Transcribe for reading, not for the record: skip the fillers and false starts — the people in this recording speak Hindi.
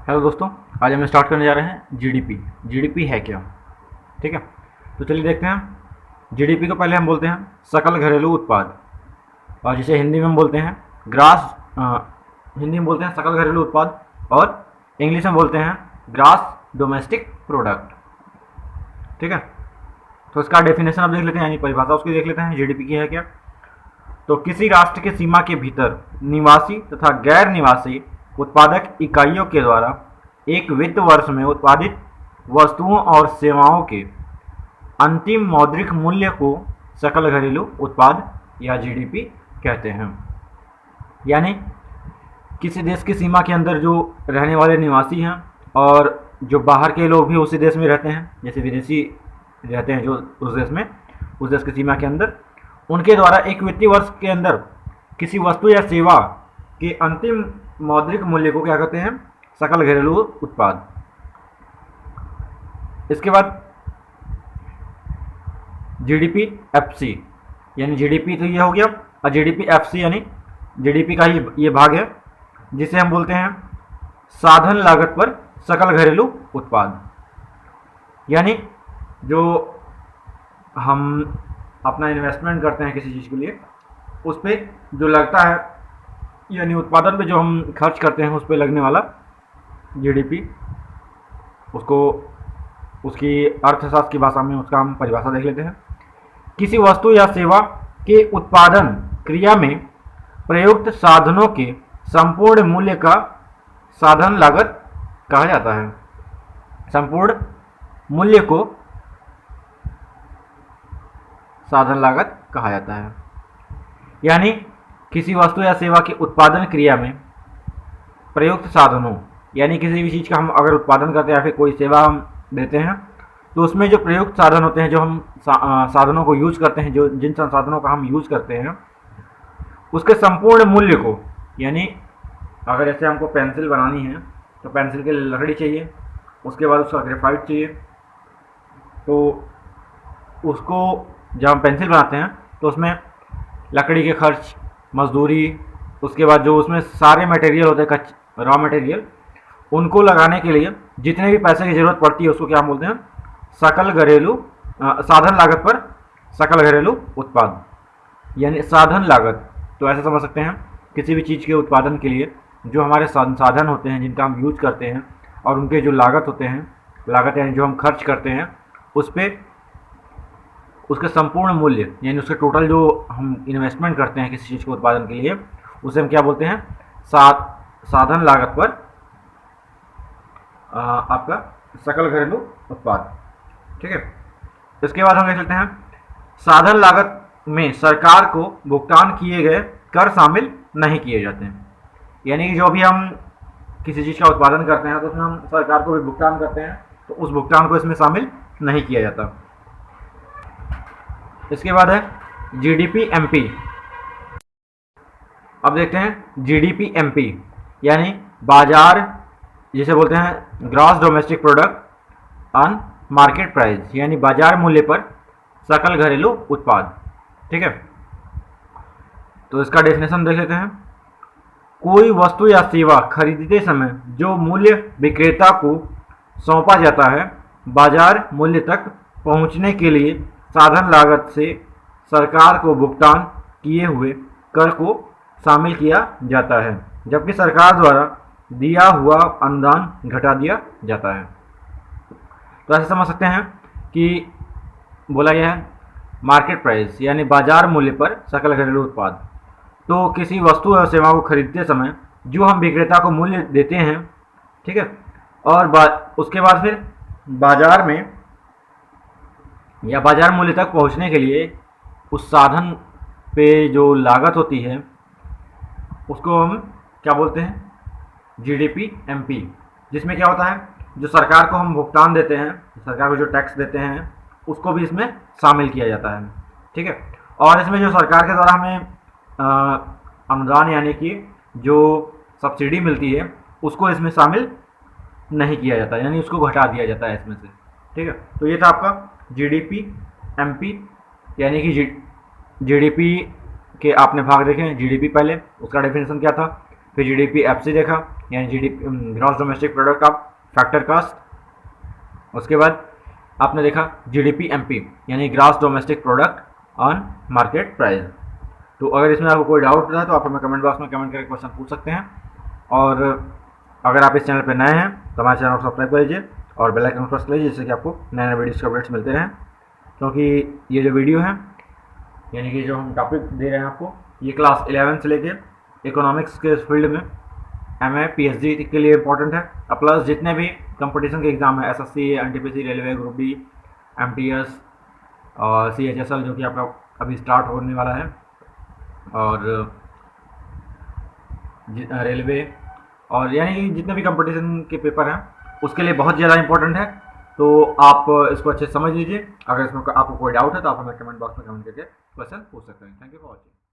हेलो दोस्तों, आज हम स्टार्ट करने जा रहे हैं जीडीपी। जीडीपी है क्या? ठीक है, तो चलिए देखते हैं। जीडीपी को पहले हम बोलते हैं सकल घरेलू उत्पाद, और जिसे हिंदी में हम बोलते हैं ग्रास हिंदी में बोलते हैं सकल घरेलू उत्पाद, और इंग्लिश में बोलते हैं ग्रास डोमेस्टिक प्रोडक्ट। ठीक है, तो इसका डेफिनेशन आप देख लेते हैं, यानी परिभाषा उसकी देख लेते हैं जीडीपी की है क्या। तो किसी राष्ट्र के सीमा के भीतर निवासी तथा गैर निवासी उत्पादक इकाइयों के द्वारा एक वित्त वर्ष में उत्पादित वस्तुओं और सेवाओं के अंतिम मौद्रिक मूल्य को सकल घरेलू उत्पाद या जीडीपी कहते हैं। यानी किसी देश की सीमा के अंदर जो रहने वाले निवासी हैं और जो बाहर के लोग भी उसी देश में रहते हैं, जैसे विदेशी रहते हैं जो उस देश में, उस देश की सीमा के अंदर, उनके द्वारा एक वित्तीय वर्ष के अंदर किसी वस्तु या सेवा के अंतिम मौद्रिक मूल्य को क्या कहते हैं? सकल घरेलू उत्पाद। इसके बाद जीडीपी एफसी, यानी जीडीपी तो ये हो गया, और जीडीपी एफसी यानी जीडीपी का ही ये भाग है, जिसे हम बोलते हैं साधन लागत पर सकल घरेलू उत्पाद। यानी जो हम अपना इन्वेस्टमेंट करते हैं किसी चीज़ के लिए, उस पर जो लगता है, यानी उत्पादन पे जो हम खर्च करते हैं उस पर लगने वाला जीडीपी, उसको उसकी अर्थशास्त्र की भाषा में उसका हम परिभाषा देख लेते हैं। किसी वस्तु या सेवा के उत्पादन क्रिया में प्रयुक्त साधनों के संपूर्ण मूल्य का साधन लागत कहा जाता है। संपूर्ण मूल्य को साधन लागत कहा जाता है। यानी किसी वस्तु या सेवा के उत्पादन क्रिया में प्रयुक्त साधनों, यानी किसी भी चीज़ का हम अगर उत्पादन करते हैं या फिर कोई सेवा हम देते हैं, तो उसमें जो प्रयुक्त साधन होते हैं, जो हम साधनों को यूज करते हैं, जो जिन संसाधनों का हम यूज करते हैं, उसके संपूर्ण मूल्य को, यानी अगर जैसे हमको पेंसिल बनानी है तो पेंसिल की लकड़ी चाहिए, उसके बाद उसका ग्रेफाइट चाहिए, तो उसको जब हम पेंसिल बनाते हैं तो उसमें लकड़ी के खर्च, मजदूरी, उसके बाद जो उसमें सारे मटेरियल होते हैं, रॉ मटेरियल, उनको लगाने के लिए जितने भी पैसे की ज़रूरत पड़ती है उसको क्या हम बोलते हैं? सकल घरेलू साधन लागत पर सकल घरेलू उत्पाद, यानी साधन लागत। तो ऐसा समझ सकते हैं, किसी भी चीज़ के उत्पादन के लिए जो हमारे साधन होते हैं, जिनका हम यूज करते हैं, और उनके जो लागत होते हैं, लागत यानी जो हम खर्च करते हैं, उस पर उसके संपूर्ण मूल्य, यानी उसके टोटल जो हम इन्वेस्टमेंट करते हैं किसी चीज़ के उत्पादन के लिए, उसे हम क्या बोलते हैं? साधन लागत पर आपका सकल घरेलू उत्पाद। ठीक है, इसके बाद हम देख लेते हैं साधन लागत में सरकार को भुगतान किए गए कर शामिल नहीं किए जाते हैं। यानी कि जो भी हम किसी चीज़ का उत्पादन करते हैं तो उसमें हम सरकार को भी भुगतान करते हैं, तो उस भुगतान को इसमें शामिल नहीं किया जाता। इसके बाद है जीडीपी एमपी। अब देखते हैं जीडीपी एमपी, यानी बाजार, जिसे बोलते हैं gross domestic product on market price, यानी बाजार मूल्य पर सकल घरेलू उत्पाद। ठीक है, तो इसका डेफिनेशन देख लेते हैं। कोई वस्तु या सेवा खरीदते समय जो मूल्य विक्रेता को सौंपा जाता है, बाजार मूल्य तक पहुंचने के लिए साधन लागत से सरकार को भुगतान किए हुए कर को शामिल किया जाता है, जबकि सरकार द्वारा दिया हुआ अनुदान घटा दिया जाता है। तो ऐसे समझ सकते हैं कि बोला गया है मार्केट प्राइस, यानी बाजार मूल्य पर सकल घरेलू उत्पाद। तो किसी वस्तु और सेवा को खरीदते समय जो हम विक्रेता को मूल्य देते हैं, ठीक है, और उसके बाद फिर बाजार में या बाजार मूल्य तक पहुंचने के लिए उस साधन पे जो लागत होती है उसको हम क्या बोलते हैं? जीडीपी एमपी, जिसमें क्या होता है, जो सरकार को हम भुगतान देते हैं, सरकार को जो टैक्स देते हैं, उसको भी इसमें शामिल किया जाता है। ठीक है, और इसमें जो सरकार के द्वारा हमें अनुदान, यानी कि जो सब्सिडी मिलती है, उसको इसमें शामिल नहीं किया जाता, यानी उसको घटा दिया जाता है इसमें से। ठीक है, तो ये था आपका जीडीपी एमपी, यानी कि जीडीपी के आपने भाग देखे। जीडीपी पहले, उसका डेफिनेशन क्या था, फिर जीडीपी एफसी देखा, यानी जीडीपी ग्रॉस डोमेस्टिक प्रोडक्ट का फैक्टर कास्ट। उसके बाद आपने देखा जीडीपी एमपी यानी gross domestic product on market price. तो अगर इसमें आपको कोई डाउट है तो आप हमें कमेंट बॉक्स में कमेंट करके क्वेश्चन पूछ सकते हैं। और अगर आप इस चैनल पर नए हैं तो हमारे चैनल को सब्सक्राइब कर लीजिए और बेल आइकन प्रेस कर लीजिए, जिससे कि आपको नए नए वीडियोज़ के अपडेट्स मिलते रहें। क्योंकि ये जो वीडियो है यानी कि जो हम टॉपिक दे रहे हैं आपको, ये क्लास 11 से लेके इकोनॉमिक्स के फील्ड में एमए पीएचडी के लिए इंपॉर्टेंट है। और प्लस जितने भी कंपटीशन के एग्ज़ाम है, SSC, NTPC, railway, group D, MTS और सीएचएसएल जो कि आपका अभी स्टार्ट होने वाला है, और रेलवे, और यानी जितने भी कंपटीशन के पेपर हैं उसके लिए बहुत ज़्यादा इंपॉर्टेंट है। तो आप इसको अच्छे से समझ लीजिए। अगर इसमें आपको कोई डाउट है तो आप हमें कमेंट बॉक्स में कमेंट करके क्वेश्चन पूछ सकते हैं। Thank you for watching.